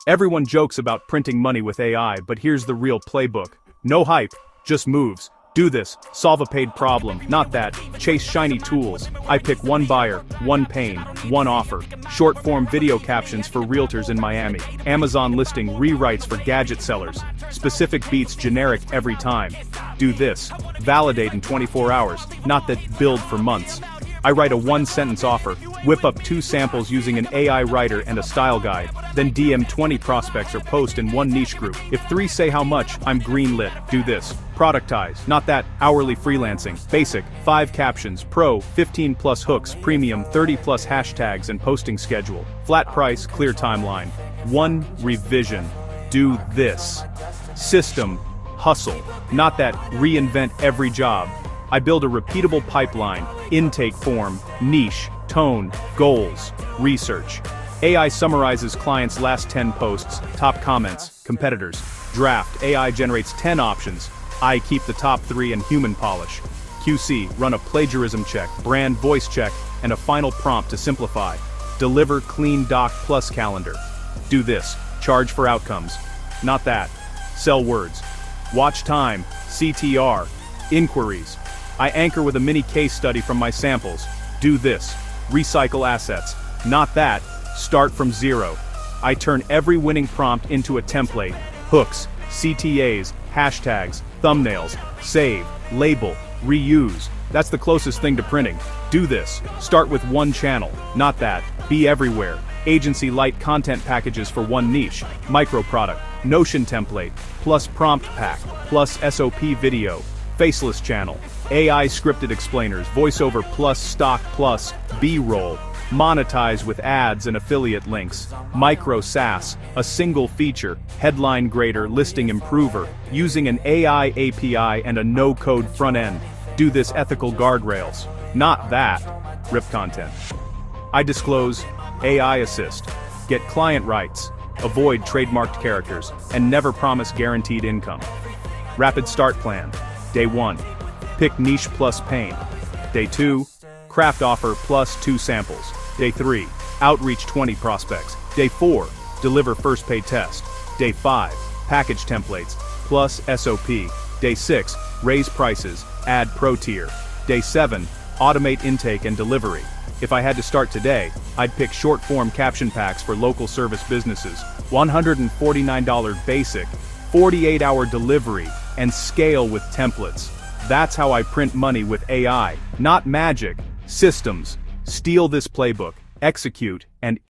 Everyone jokes about printing money with AI, but here's the real playbook. No hype, just moves. Do this, solve a paid problem, not that, chase shiny tools. I pick one buyer, one pain, one offer. Short-form video captions for realtors in Miami. Amazon listing rewrites for gadget sellers. Specific beats generic every time. Do this, validate in 24 hours, not that build for months. I write a one-sentence offer, whip up 2 samples using an AI writer and a style guide, then DM 20 prospects or post in one niche group. If 3 say how much, I'm greenlit. Do this. Productize, not that, hourly freelancing. Basic, 5 captions, pro, 15 plus hooks, premium, 30 plus hashtags and posting schedule. Flat price, clear timeline. 1 revision. Do this. System, hustle, not that, reinvent every job. I build a repeatable pipeline, intake form, niche, tone, goals, research. AI summarizes clients' last 10 posts, top comments, competitors. Draft, AI generates 10 options. I keep the top 3 and human polish. QC, run a plagiarism check, brand voice check, and a final prompt to simplify. Deliver clean doc plus calendar. Do this, charge for outcomes. Not that. Sell words. Watch time, CTR, inquiries. I anchor with a mini case study from my samples. Do this. Recycle assets. Not that. Start from zero. I turn every winning prompt into a template. Hooks, CTAs, hashtags, thumbnails, save, label, reuse. That's the closest thing to printing. Do this. Start with one channel. Not that. Be everywhere. Agency light content packages for one niche. Micro product. Notion template. Plus prompt pack. Plus SOP video. Faceless channel. AI scripted explainers, voiceover plus stock plus B-roll. Monetize with ads and affiliate links. Micro SaaS, a single feature, headline grader, listing improver, using an AI API and a no-code front end. Do this ethical guardrails. Not that. RIP content. I disclose AI assist. Get client rights. Avoid trademarked characters, and never promise guaranteed income. Rapid start plan. Day 1. Pick niche plus pain. Day 2. Craft offer plus 2 samples. Day 3. Outreach 20 prospects. Day 4. Deliver first paid test. Day 5. Package templates plus SOP. Day 6. Raise prices. Add pro tier. Day 7. Automate intake and delivery. If I had to start today, I'd pick short-form caption packs for local service businesses. $149 basic, 48-hour delivery, and scale with templates. That's how I print money with AI, not magic. Systems. Steal this playbook, execute, and